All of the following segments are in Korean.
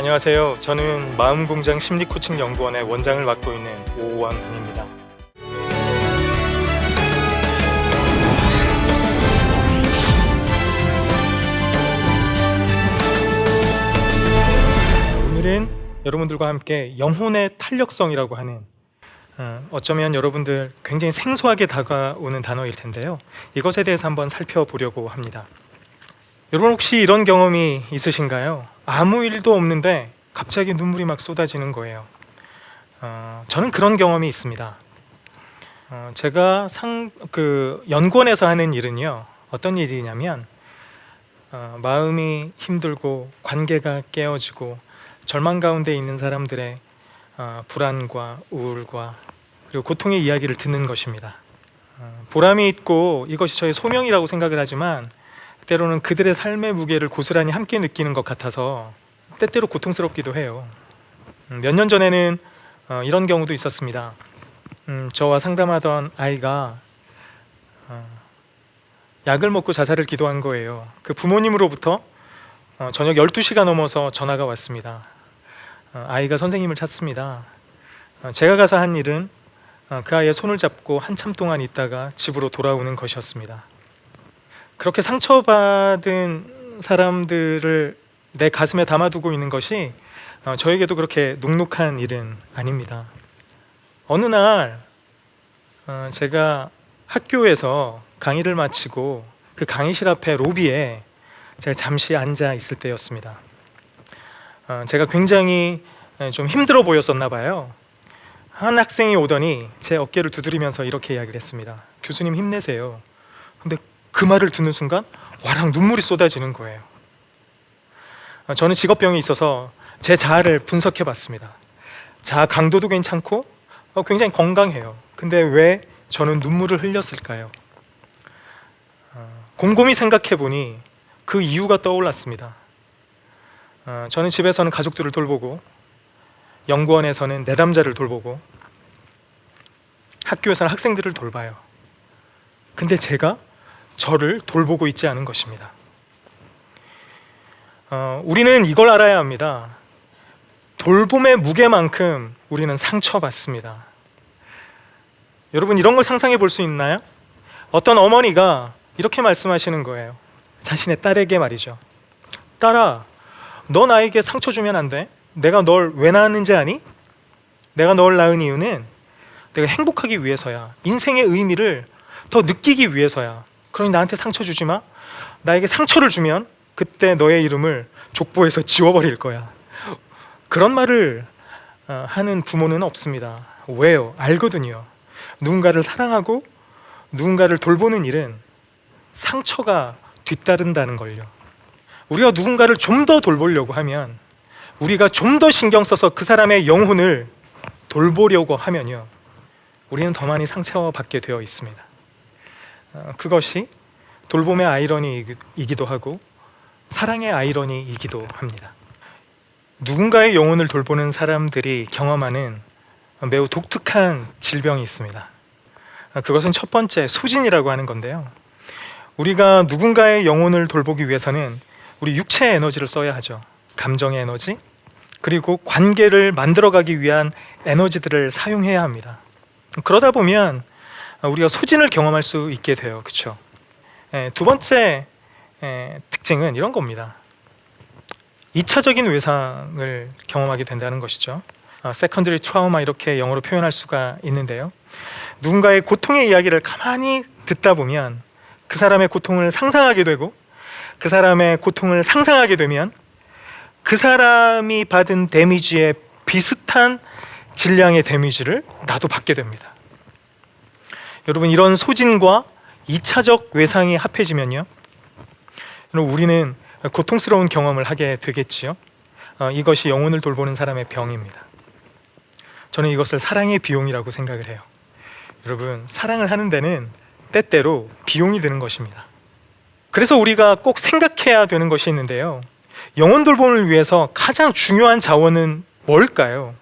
안녕하세요. 저는 마음공장 심리코칭연구원의 원장을 맡고 있는 오원훈입니다. 오늘은 여러분들과 함께 영혼의 탄력성이라고 하는 어쩌면 여러분들 굉장히 생소하게 다가오는 단어일 텐데요. 이것에 대해서 한번 살펴보려고 합니다. 여러분 혹시 이런 경험이 있으신가요? 아무 일도 없는데 갑자기 눈물이 막 쏟아지는 거예요. 저는 그런 경험이 있습니다. 제가 연구원에서 하는 일은요, 어떤 일이냐면 마음이 힘들고 관계가 깨어지고 절망 가운데 있는 사람들의 불안과 우울과 그리고 고통의 이야기를 듣는 것입니다. 보람이 있고 이것이 저의 소명이라고 생각을 하지만 때로는 그들의 삶의 무게를 고스란히 함께 느끼는 것 같아서 때때로 고통스럽기도 해요. 몇 년 전에는 이런 경우도 있었습니다. 저와 상담하던 아이가 약을 먹고 자살을 기도한 거예요. 그 부모님으로부터 저녁 12시가 넘어서 전화가 왔습니다. 아이가 선생님을 찾습니다. 제가 가서 한 일은 그 아이의 손을 잡고 한참 동안 있다가 집으로 돌아오는 것이었습니다. 그렇게 상처받은 사람들을 내 가슴에 담아두고 있는 것이 저에게도 그렇게 녹록한 일은 아닙니다. 어느 날 제가 학교에서 강의를 마치고 그 강의실 앞에 로비에 제가 잠시 앉아 있을 때였습니다. 제가 굉장히 좀 힘들어 보였었나 봐요. 한 학생이 오더니 제 어깨를 두드리면서 이렇게 이야기를 했습니다. 교수님 힘내세요. 근데 그 말을 듣는 순간 와랑 눈물이 쏟아지는 거예요. 저는 직업병이 있어서 제 자아를 분석해 봤습니다. 자아 강도도 괜찮고 굉장히 건강해요. 근데 왜 저는 눈물을 흘렸을까요? 곰곰이 생각해 보니 그 이유가 떠올랐습니다. 저는 집에서는 가족들을 돌보고 연구원에서는 내담자를 돌보고 학교에서는 학생들을 돌봐요. 근데 제가 저를 돌보고 있지 않은 것입니다. 우리는 이걸 알아야 합니다. 돌봄의 무게만큼 우리는 상처받습니다. 여러분 이런 걸 상상해 볼 수 있나요? 어떤 어머니가 이렇게 말씀하시는 거예요. 자신의 딸에게 말이죠. 딸아, 너 나에게 상처 주면 안 돼. 내가 널 왜 낳았는지 아니? 내가 널 낳은 이유는 내가 행복하기 위해서야. 인생의 의미를 더 느끼기 위해서야. 그러니 나한테 상처 주지 마. 나에게 상처를 주면 그때 너의 이름을 족보에서 지워버릴 거야. 그런 말을 하는 부모는 없습니다. 왜요? 알거든요. 누군가를 사랑하고 누군가를 돌보는 일은 상처가 뒤따른다는 걸요. 우리가 누군가를 좀 더 돌보려고 하면, 우리가 좀 더 신경 써서 그 사람의 영혼을 돌보려고 하면요, 우리는 더 많이 상처받게 되어 있습니다. 그것이 돌봄의 아이러니이기도 하고 사랑의 아이러니이기도 합니다. 누군가의 영혼을 돌보는 사람들이 경험하는 매우 독특한 질병이 있습니다. 그것은 첫 번째 소진이라고 하는 건데요. 우리가 누군가의 영혼을 돌보기 위해서는 우리 육체의 에너지를 써야 하죠. 감정의 에너지, 그리고 관계를 만들어가기 위한 에너지들을 사용해야 합니다. 그러다 보면 우리가 소진을 경험할 수 있게 돼요. 그렇죠? 두 번째 특징은 이런 겁니다. 2차적인 외상을 경험하게 된다는 것이죠. 세컨더리 트라우마 이렇게 영어로 표현할 수가 있는데요. 누군가의 고통의 이야기를 가만히 듣다 보면 그 사람의 고통을 상상하게 되고, 그 사람의 고통을 상상하게 되면 그 사람이 받은 데미지에 비슷한 질량의 데미지를 나도 받게 됩니다. 여러분 이런 소진과 2차적 외상이 합해지면요, 우리는 고통스러운 경험을 하게 되겠지요. 이것이 영혼을 돌보는 사람의 병입니다. 저는 이것을 사랑의 비용이라고 생각을 해요. 여러분 사랑을 하는 데는 때때로 비용이 드는 것입니다. 그래서 우리가 꼭 생각해야 되는 것이 있는데요, 영혼 돌봄을 위해서 가장 중요한 자원은 뭘까요?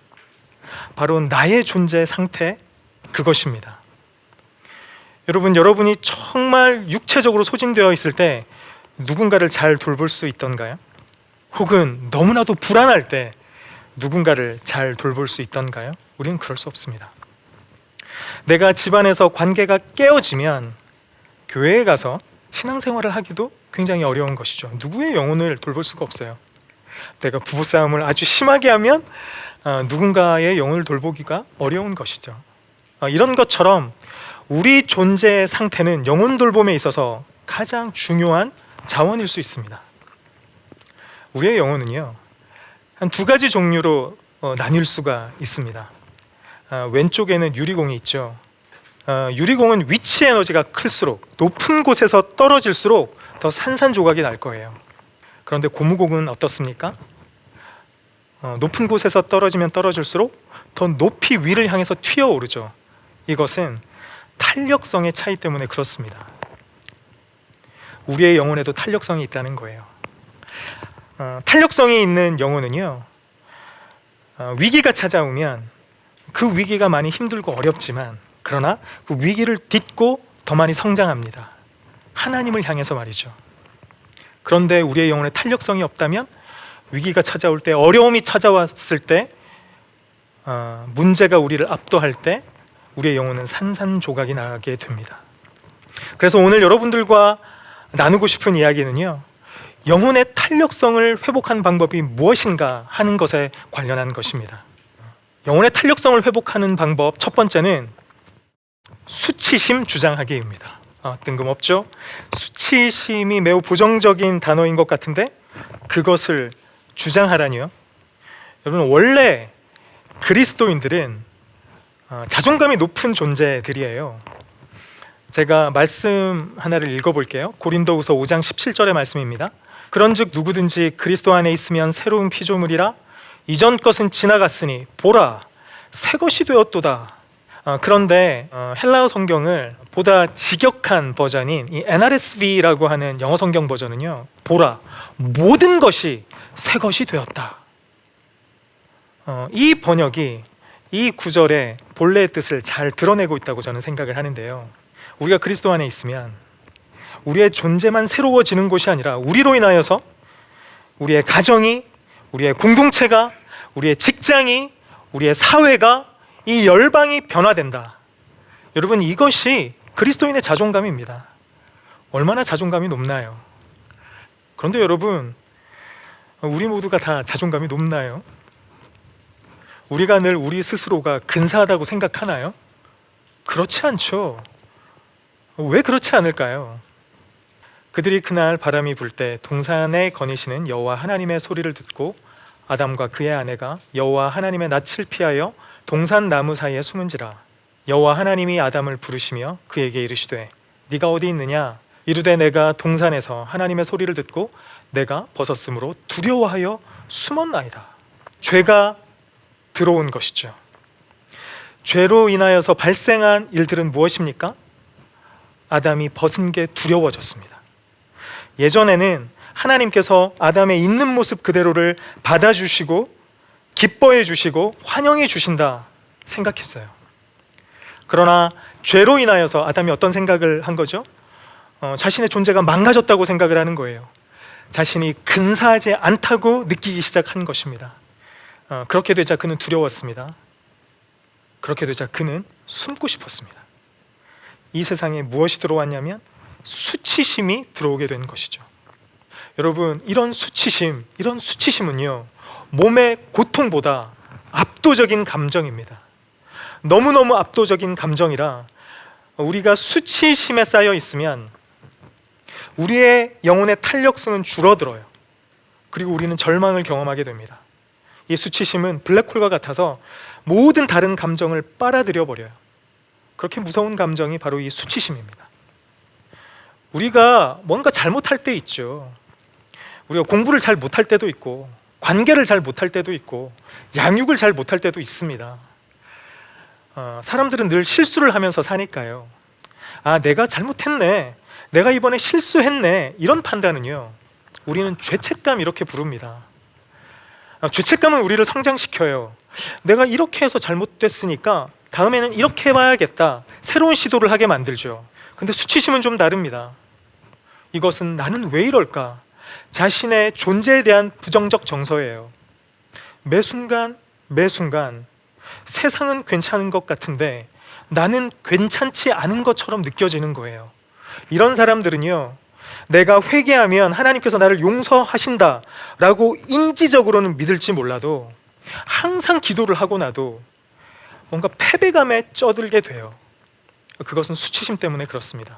바로 나의 존재 상태, 그것입니다. 여러분, 여러분이 정말 육체적으로 소진되어 있을 때 누군가를 잘 돌볼 수 있던가요? 혹은 너무나도 불안할 때 누군가를 잘 돌볼 수 있던가요? 우리는 그럴 수 없습니다. 내가 집안에서 관계가 깨어지면 교회에 가서 신앙생활을 하기도 굉장히 어려운 것이죠. 누구의 영혼을 돌볼 수가 없어요. 내가 부부싸움을 아주 심하게 하면 누군가의 영혼을 돌보기가 어려운 것이죠. 이런 것처럼 우리 존재의 상태는 영혼 돌봄에 있어서 가장 중요한 자원일 수 있습니다. 우리의 영혼은요, 한 두 가지 종류로 나뉠 수가 있습니다. 왼쪽에는 유리공이 있죠. 유리공은 위치 에너지가 클수록, 높은 곳에서 떨어질수록 더 산산조각이 날 거예요. 그런데 고무공은 어떻습니까? 높은 곳에서 떨어지면 떨어질수록 더 높이 위를 향해서 튀어오르죠. 이것은 탄력성의 차이 때문에 그렇습니다. 우리의 영혼에도 탄력성이 있다는 거예요. 탄력성이 있는 영혼은요, 위기가 찾아오면 그 위기가 많이 힘들고 어렵지만, 그러나 그 위기를 딛고 더 많이 성장합니다. 하나님을 향해서 말이죠. 그런데 우리의 영혼에 탄력성이 없다면 위기가 찾아올 때, 어려움이 찾아왔을 때, 문제가 우리를 압도할 때 우리의 영혼은 산산조각이 나게 됩니다. 그래서 오늘 여러분들과 나누고 싶은 이야기는요, 영혼의 탄력성을 회복하는 방법이 무엇인가 하는 것에 관련한 것입니다. 영혼의 탄력성을 회복하는 방법 첫 번째는 수치심 주장하기입니다. 뜬금없죠? 수치심이 매우 부정적인 단어인 것 같은데 그것을 주장하라니요? 여러분, 원래 그리스도인들은 자존감이 높은 존재들이에요. 제가 말씀 하나를 읽어볼게요. 고린도후서 5장 17절의 말씀입니다. 그런즉 누구든지 그리스도 안에 있으면 새로운 피조물이라, 이전 것은 지나갔으니 보라 새 것이 되었도다. 그런데 헬라어 성경을 보다 직역한 버전인 이 NRSV라고 하는 영어 성경 버전은요, 보라 모든 것이 새 것이 되었다. 이 번역이 이 구절의 본래의 뜻을 잘 드러내고 있다고 저는 생각을 하는데요, 우리가 그리스도 안에 있으면 우리의 존재만 새로워지는 것이 아니라 우리로 인하여서 우리의 가정이, 우리의 공동체가, 우리의 직장이, 우리의 사회가, 이 열방이 변화된다. 여러분, 이것이 그리스도인의 자존감입니다. 얼마나 자존감이 높나요? 그런데 여러분, 우리 모두가 다 자존감이 높나요? 우리가 늘 우리 스스로가 근사하다고 생각하나요? 그렇지 않죠. 왜 그렇지 않을까요? 그들이 그날 바람이 불 때 동산에 거니시는 여호와 하나님의 소리를 듣고 아담과 그의 아내가 여호와 하나님의 낯을 피하여 동산 나무 사이에 숨은지라. 여호와 하나님이 아담을 부르시며 그에게 이르시되 네가 어디 있느냐? 이르되 내가 동산에서 하나님의 소리를 듣고 내가 벗었으므로 두려워하여 숨었나이다. 죄가 들어온 것이죠. 죄로 인하여서 발생한 일들은 무엇입니까? 아담이 벗은 게 두려워졌습니다. 예전에는 하나님께서 아담의 있는 모습 그대로를 받아주시고 기뻐해 주시고 환영해 주신다 생각했어요. 그러나 죄로 인하여서 아담이 어떤 생각을 한 거죠? 자신의 존재가 망가졌다고 생각을 하는 거예요. 자신이 근사하지 않다고 느끼기 시작한 것입니다. 그렇게 되자 그는 두려웠습니다. 그렇게 되자 그는 숨고 싶었습니다. 이 세상에 무엇이 들어왔냐면 수치심이 들어오게 된 것이죠. 여러분, 이런 수치심은요, 몸의 고통보다 압도적인 감정입니다. 너무너무 압도적인 감정이라 우리가 수치심에 쌓여 있으면 우리의 영혼의 탄력성은 줄어들어요. 그리고 우리는 절망을 경험하게 됩니다. 이 수치심은 블랙홀과 같아서 모든 다른 감정을 빨아들여 버려요. 그렇게 무서운 감정이 바로 이 수치심입니다. 우리가 뭔가 잘못할 때 있죠. 우리가 공부를 잘 못할 때도 있고, 관계를 잘 못할 때도 있고, 양육을 잘 못할 때도 있습니다. 사람들은 늘 실수를 하면서 사니까요. 내가 잘못했네, 내가 이번에 실수했네, 이런 판단은요, 우리는 죄책감 이렇게 부릅니다. 죄책감은 우리를 성장시켜요. 내가 이렇게 해서 잘못됐으니까 다음에는 이렇게 해봐야겠다, 새로운 시도를 하게 만들죠. 근데 수치심은 좀 다릅니다. 이것은 나는 왜 이럴까? 자신의 존재에 대한 부정적 정서예요. 매 순간 세상은 괜찮은 것 같은데 나는 괜찮지 않은 것처럼 느껴지는 거예요. 이런 사람들은요, 내가 회개하면 하나님께서 나를 용서하신다 라고 인지적으로는 믿을지 몰라도 항상 기도를 하고 나도 뭔가 패배감에 쩌들게 돼요. 그것은 수치심 때문에 그렇습니다.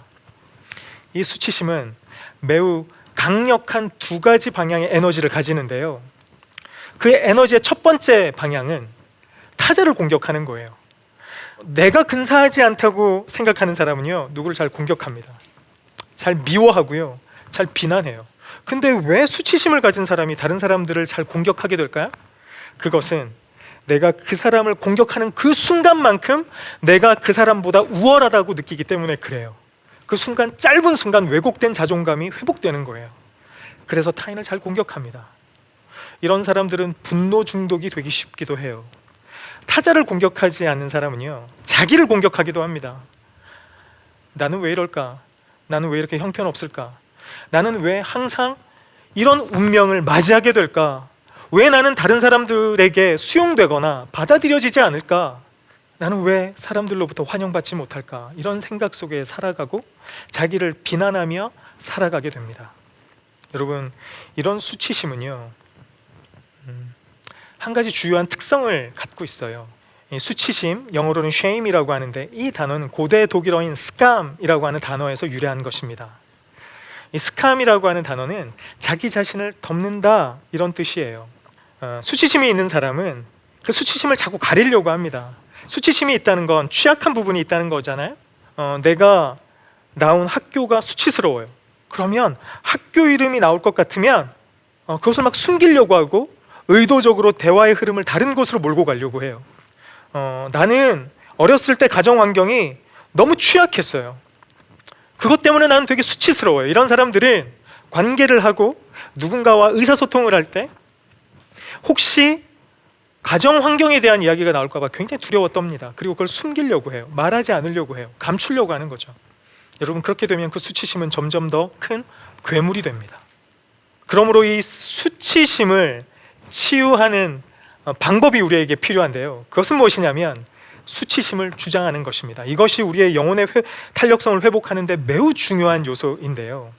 이 수치심은 매우 강력한 두 가지 방향의 에너지를 가지는데요, 그 에너지의 첫 번째 방향은 타자를 공격하는 거예요. 내가 근사하지 않다고 생각하는 사람은요, 누구를 잘 공격합니다. 잘 미워하고요, 잘 비난해요. 근데 왜 수치심을 가진 사람이 다른 사람들을 잘 공격하게 될까요? 그것은 내가 그 사람을 공격하는 그 순간만큼 내가 그 사람보다 우월하다고 느끼기 때문에 그래요. 그 순간, 짧은 순간 왜곡된 자존감이 회복되는 거예요. 그래서 타인을 잘 공격합니다. 이런 사람들은 분노 중독이 되기 쉽기도 해요. 타자를 공격하지 않는 사람은요, 자기를 공격하기도 합니다. 나는 왜 이럴까? 나는 왜 이렇게 형편없을까? 나는 왜 항상 이런 운명을 맞이하게 될까? 왜 나는 다른 사람들에게 수용되거나 받아들여지지 않을까? 나는 왜 사람들로부터 환영받지 못할까? 이런 생각 속에 살아가고 자기를 비난하며 살아가게 됩니다. 여러분, 이런 수치심은요, 한 가지 주요한 특성을 갖고 있어요. 이 수치심, 영어로는 shame이라고 하는데, 이 단어는 고대 독일어인 skam이라고 하는 단어에서 유래한 것입니다. 이 skam이라고 하는 단어는 자기 자신을 덮는다, 이런 뜻이에요. 수치심이 있는 사람은 그 수치심을 자꾸 가리려고 합니다. 수치심이 있다는 건 취약한 부분이 있다는 거잖아요. 내가 나온 학교가 수치스러워요. 그러면 학교 이름이 나올 것 같으면 그것을 막 숨기려고 하고 의도적으로 대화의 흐름을 다른 곳으로 몰고 가려고 해요. 나는 어렸을 때 가정 환경이 너무 취약했어요. 그것 때문에 나는 되게 수치스러워요. 이런 사람들은 관계를 하고 누군가와 의사소통을 할 때 혹시 가정 환경에 대한 이야기가 나올까 봐 굉장히 두려워 떱니다. 그리고 그걸 숨기려고 해요. 말하지 않으려고 해요. 감추려고 하는 거죠. 여러분, 그렇게 되면 그 수치심은 점점 더 큰 괴물이 됩니다. 그러므로 이 수치심을 치유하는 방법이 우리에게 필요한데요, 그것은 무엇이냐면 수치심을 주장하는 것입니다. 이것이 우리의 영혼의 탄력성을 회복하는 데 매우 중요한 요소인데요,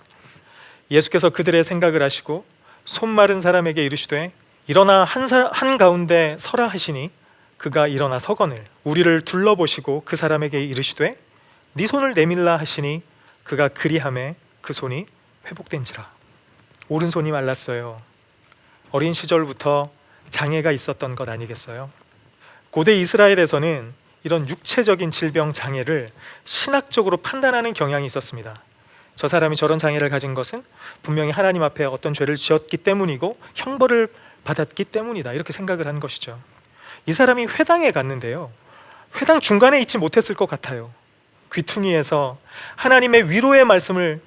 예수께서 그들의 생각을 아시고 손 마른 사람에게 이르시되 일어나 한가운데 서라 하시니 그가 일어나 서거늘 우리를 둘러보시고 그 사람에게 이르시되 네 손을 내밀라 하시니 그가 그리하매 그 손이 회복된지라. 오른손이 말랐어요. 어린 시절부터 장애가 있었던 것 아니겠어요? 고대 이스라엘에서는 이런 육체적인 질병 장애를 신학적으로 판단하는 경향이 있었습니다. 저 사람이 저런 장애를 가진 것은 분명히 하나님 앞에 어떤 죄를 지었기 때문이고 형벌을 받았기 때문이다, 이렇게 생각을 한 것이죠. 이 사람이 회당에 갔는데요, 회당 중간에 있지 못했을 것 같아요. 귀퉁이에서 하나님의 위로의 말씀을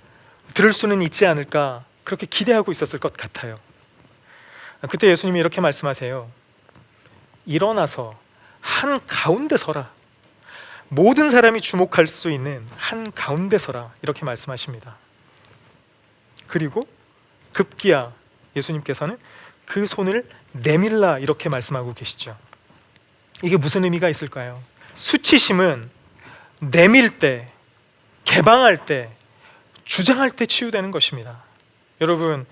들을 수는 있지 않을까, 그렇게 기대하고 있었을 것 같아요. 그때 예수님이 이렇게 말씀하세요. 일어나서 한 가운데 서라. 모든 사람이 주목할 수 있는 한 가운데 서라, 이렇게 말씀하십니다. 그리고 급기야 예수님께서는 그 손을 내밀라, 이렇게 말씀하고 계시죠. 이게 무슨 의미가 있을까요? 수치심은 내밀 때, 개방할 때, 주장할 때 치유되는 것입니다. 여러분,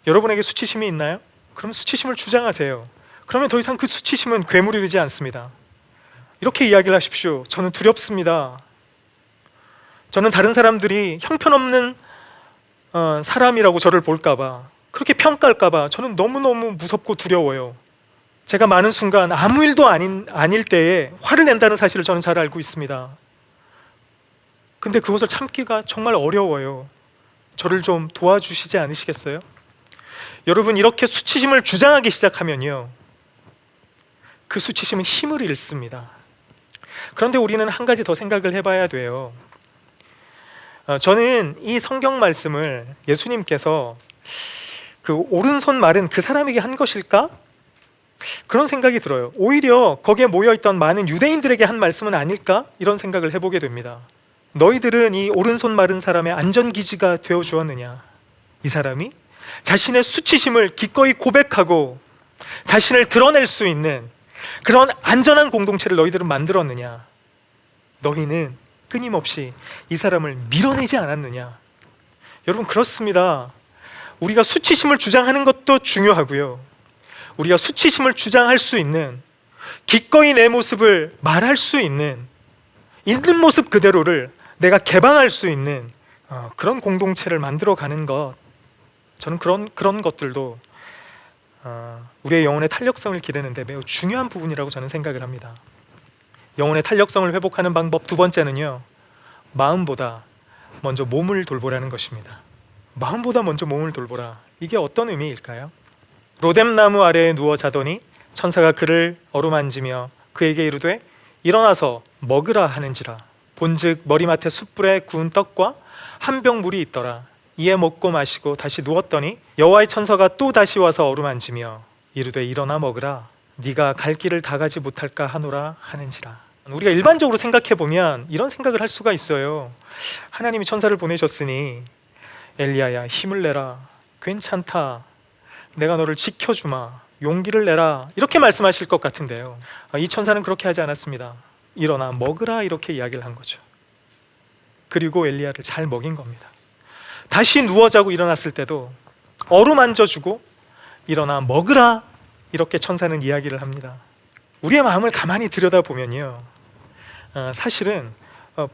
여러분에게 수치심이 있나요? 그러면 수치심을 주장하세요. 그러면 더 이상 그 수치심은 괴물이 되지 않습니다. 이렇게 이야기를 하십시오. 저는 두렵습니다. 저는 다른 사람들이 형편없는 사람이라고 저를 볼까봐, 그렇게 평가할까봐 저는 너무너무 무섭고 두려워요. 제가 많은 순간 아무 일도 아닐 때에 화를 낸다는 사실을 저는 잘 알고 있습니다. 근데 그것을 참기가 정말 어려워요. 저를 좀 도와주시지 않으시겠어요? 여러분, 이렇게 수치심을 주장하기 시작하면요, 그 수치심은 힘을 잃습니다. 그런데 우리는 한 가지 더 생각을 해봐야 돼요. 저는 이 성경 말씀을 예수님께서 그 오른손 마른 그 사람에게 한 것일까? 그런 생각이 들어요. 오히려 거기에 모여있던 많은 유대인들에게 한 말씀은 아닐까? 이런 생각을 해보게 됩니다. 너희들은 이 오른손 마른 사람의 안전기지가 되어 주었느냐? 이 사람이 자신의 수치심을 기꺼이 고백하고 자신을 드러낼 수 있는 그런 안전한 공동체를 너희들은 만들었느냐? 너희는 끊임없이 이 사람을 밀어내지 않았느냐? 여러분, 그렇습니다. 우리가 수치심을 주장하는 것도 중요하고요, 우리가 수치심을 주장할 수 있는, 기꺼이 내 모습을 말할 수 있는 모습 그대로를 내가 개방할 수 있는 그런 공동체를 만들어가는 것, 저는 그런 것들도 우리의 영혼의 탄력성을 기르는데 매우 중요한 부분이라고 저는 생각을 합니다. 영혼의 탄력성을 회복하는 방법 두 번째는요, 마음보다 먼저 몸을 돌보라는 것입니다. 마음보다 먼저 몸을 돌보라. 이게 어떤 의미일까요? 로뎀나무 아래에 누워 자더니 천사가 그를 어루만지며 그에게 이르되 일어나서 먹으라 하는지라. 본즉 머리맡에 숯불에 구운 떡과 한 병 물이 있더라. 이에 먹고 마시고 다시 누웠더니 여호와의 천사가 또 다시 와서 어루만지며 이르되 일어나 먹으라. 네가 갈 길을 다 가지 못할까 하노라 하는지라. 우리가 일반적으로 생각해 보면 이런 생각을 할 수가 있어요. 하나님이 천사를 보내셨으니 엘리야야 힘을 내라, 괜찮다, 내가 너를 지켜주마, 용기를 내라, 이렇게 말씀하실 것 같은데요, 이 천사는 그렇게 하지 않았습니다. 일어나 먹으라, 이렇게 이야기를 한 거죠. 그리고 엘리야를 잘 먹인 겁니다. 다시 누워 자고 일어났을 때도 어루만져주고 일어나 먹으라, 이렇게 천사는 이야기를 합니다. 우리의 마음을 가만히 들여다보면요, 사실은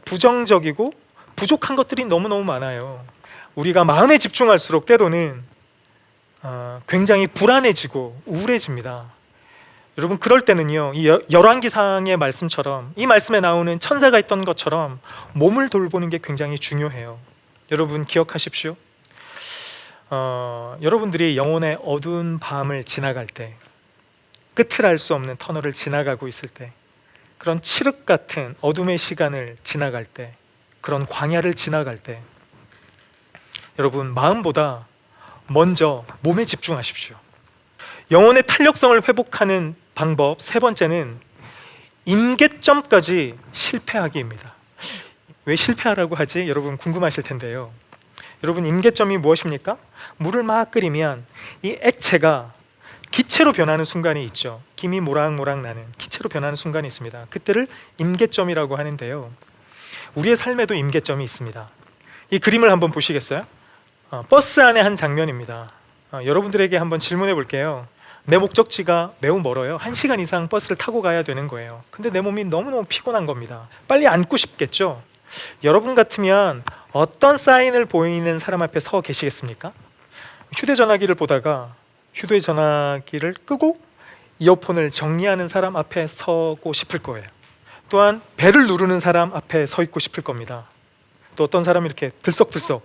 부정적이고 부족한 것들이 너무너무 많아요. 우리가 마음에 집중할수록 때로는 굉장히 불안해지고 우울해집니다. 여러분, 그럴 때는요, 이 열왕기상의 말씀처럼, 이 말씀에 나오는 천사가 있던 것처럼 몸을 돌보는 게 굉장히 중요해요. 여러분 기억하십시오. 여러분들이 영혼의 어두운 밤을 지나갈 때, 끝을 알 수 없는 터널을 지나가고 있을 때, 그런 칠흑 같은 어둠의 시간을 지나갈 때, 그런 광야를 지나갈 때, 여러분 마음보다 먼저 몸에 집중하십시오. 영혼의 탄력성을 회복하는 방법 세 번째는 임계점까지 실패하기입니다. 왜 실패하라고 하지? 여러분 궁금하실 텐데요, 여러분 임계점이 무엇입니까? 물을 막 끓이면 이 액체가 기체로 변하는 순간이 있죠. 김이 모락모락 나는 기체로 변하는 순간이 있습니다. 그때를 임계점이라고 하는데요, 우리의 삶에도 임계점이 있습니다. 이 그림을 한번 보시겠어요? 버스 안의 한 장면입니다. 여러분들에게 한번 질문해 볼게요. 내 목적지가 매우 멀어요. 1시간 이상 버스를 타고 가야 되는 거예요. 근데 내 몸이 너무너무 피곤한 겁니다. 빨리 앉고 싶겠죠? 여러분 같으면 어떤 사인을 보이는 사람 앞에 서 계시겠습니까? 휴대전화기를 보다가 휴대전화기를 끄고 이어폰을 정리하는 사람 앞에 서고 싶을 거예요. 또한 벨을 누르는 사람 앞에 서 있고 싶을 겁니다. 또 어떤 사람이 이렇게 들썩들썩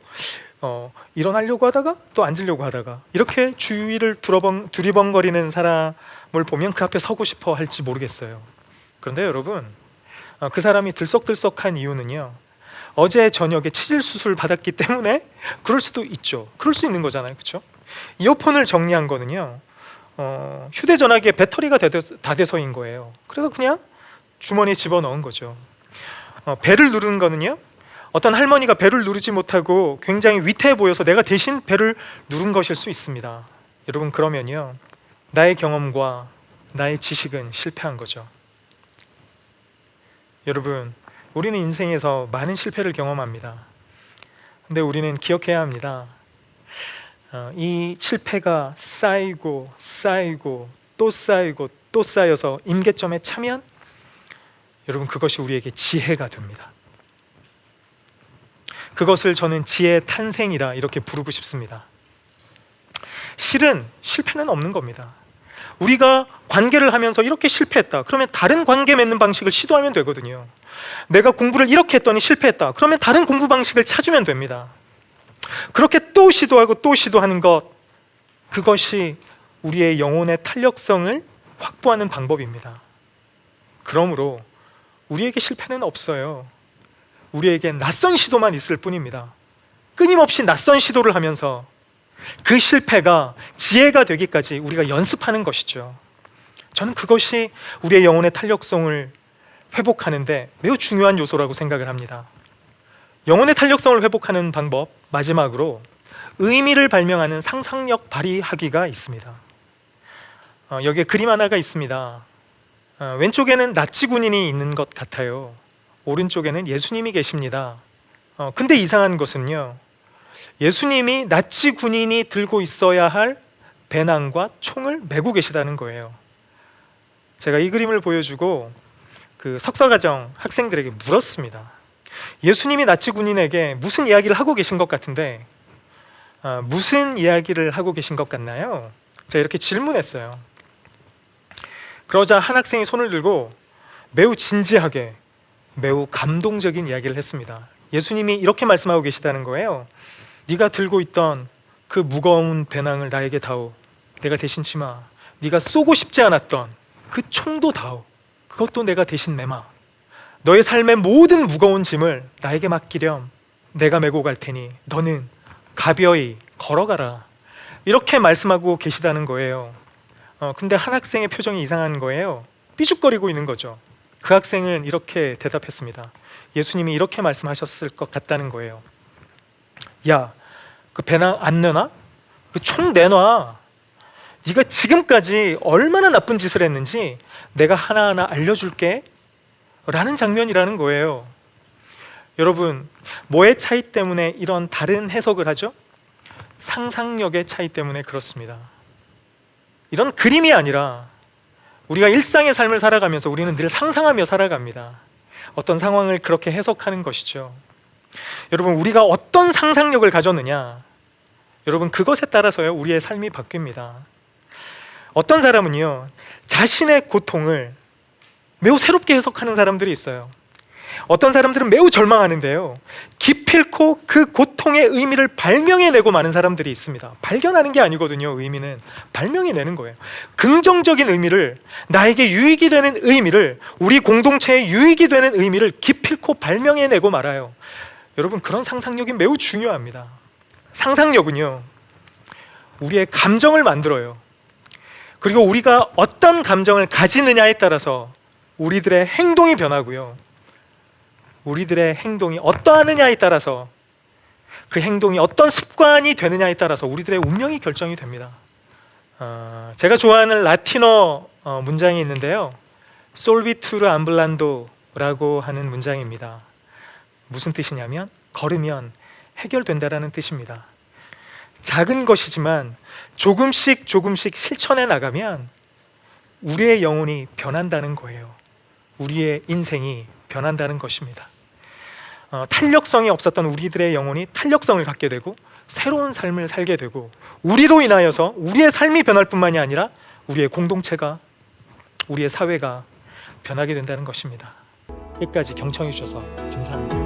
일어나려고 하다가 또 앉으려고 하다가 이렇게 주위를 두리번거리는 사람을 보면 그 앞에 서고 싶어 할지 모르겠어요. 그런데 여러분, 그 사람이 들썩들썩한 이유는요, 어제 저녁에 치질 수술 받았기 때문에 그럴 수도 있죠. 그럴 수 있는 거잖아요, 그렇죠? 이어폰을 정리한 거는요, 휴대전화기에 배터리가 다 돼서인 거예요. 그래서 그냥 주머니에 집어넣은 거죠. 벨을 누르는 거는요, 어떤 할머니가 벨을 누르지 못하고 굉장히 위태해 보여서 내가 대신 벨을 누른 것일 수 있습니다. 여러분, 그러면요, 나의 경험과 나의 지식은 실패한 거죠. 여러분, 우리는 인생에서 많은 실패를 경험합니다. 근데 우리는 기억해야 합니다. 이 실패가 쌓이고 쌓이고 또 쌓이고 또 쌓여서 임계점에 차면 여러분, 그것이 우리에게 지혜가 됩니다. 그것을 저는 지혜의 탄생이라 이렇게 부르고 싶습니다. 실은 실패는 없는 겁니다. 우리가 관계를 하면서 이렇게 실패했다, 그러면 다른 관계 맺는 방식을 시도하면 되거든요. 내가 공부를 이렇게 했더니 실패했다, 그러면 다른 공부 방식을 찾으면 됩니다. 그렇게 또 시도하고 또 시도하는 것, 그것이 우리의 영혼의 탄력성을 확보하는 방법입니다. 그러므로 우리에게 실패는 없어요. 우리에게 낯선 시도만 있을 뿐입니다. 끊임없이 낯선 시도를 하면서 그 실패가 지혜가 되기까지 우리가 연습하는 것이죠. 저는 그것이 우리의 영혼의 탄력성을 회복하는데 매우 중요한 요소라고 생각을 합니다. 영혼의 탄력성을 회복하는 방법, 마지막으로 의미를 발명하는 상상력 발휘하기가 있습니다. 여기에 그림 하나가 있습니다. 왼쪽에는 나치 군인이 있는 것 같아요. 오른쪽에는 예수님이 계십니다. 근데 이상한 것은요, 예수님이 나치 군인이 들고 있어야 할 배낭과 총을 메고 계시다는 거예요. 제가 이 그림을 보여주고 그 석사과정 학생들에게 물었습니다. 예수님이 나치 군인에게 무슨 이야기를 하고 계신 것 같은데 무슨 이야기를 하고 계신 것 같나요? 제가 이렇게 질문했어요. 그러자 한 학생이 손을 들고 매우 진지하게 매우 감동적인 이야기를 했습니다. 예수님이 이렇게 말씀하고 계시다는 거예요. 네가 들고 있던 그 무거운 배낭을 나에게 다오. 내가 대신 치마. 네가 쏘고 싶지 않았던 그 총도 다오. 그것도 내가 대신 매마. 너의 삶의 모든 무거운 짐을 나에게 맡기렴. 내가 메고 갈 테니 너는 가벼이 걸어가라. 이렇게 말씀하고 계시다는 거예요. 근데 한 학생의 표정이 이상한 거예요. 삐죽거리고 있는 거죠. 그 학생은 이렇게 대답했습니다. 예수님이 이렇게 말씀하셨을 것 같다는 거예요. 야, 그 배낭 안 내놔? 그 총 내놔. 네가 지금까지 얼마나 나쁜 짓을 했는지 내가 하나하나 알려줄게 라는 장면이라는 거예요. 여러분, 뭐의 차이 때문에 이런 다른 해석을 하죠? 상상력의 차이 때문에 그렇습니다. 이런 그림이 아니라 우리가 일상의 삶을 살아가면서 우리는 늘 상상하며 살아갑니다. 어떤 상황을 그렇게 해석하는 것이죠. 여러분, 우리가 어떤 상상력을 가졌느냐, 여러분, 그것에 따라서요 우리의 삶이 바뀝니다. 어떤 사람은요 자신의 고통을 매우 새롭게 해석하는 사람들이 있어요. 어떤 사람들은 매우 절망하는데요 기필코 그 고통의 의미를 발명해내고 마는 사람들이 있습니다. 발견하는 게 아니거든요. 의미는 발명해내는 거예요. 긍정적인 의미를, 나에게 유익이 되는 의미를, 우리 공동체에 유익이 되는 의미를 기필코 발명해내고 말아요. 여러분, 그런 상상력이 매우 중요합니다. 상상력은요 우리의 감정을 만들어요. 그리고 우리가 어떤 감정을 가지느냐에 따라서 우리들의 행동이 변하고요, 우리들의 행동이 어떠하느냐에 따라서, 그 행동이 어떤 습관이 되느냐에 따라서 우리들의 운명이 결정이 됩니다. 제가 좋아하는 라틴어 문장이 있는데요, 솔비투르 암블란도라고 하는 문장입니다. 무슨 뜻이냐면 걸으면 해결된다라는 뜻입니다. 작은 것이지만 조금씩 실천해 나가면 우리의 영혼이 변한다는 거예요. 우리의 인생이 변한다는 것입니다. 탄력성이 없었던 우리들의 영혼이 탄력성을 갖게 되고 새로운 삶을 살게 되고, 우리로 인하여서 우리의 삶이 변할 뿐만이 아니라 우리의 공동체가, 우리의 사회가 변하게 된다는 것입니다. 끝까지 경청해 주셔서 감사합니다.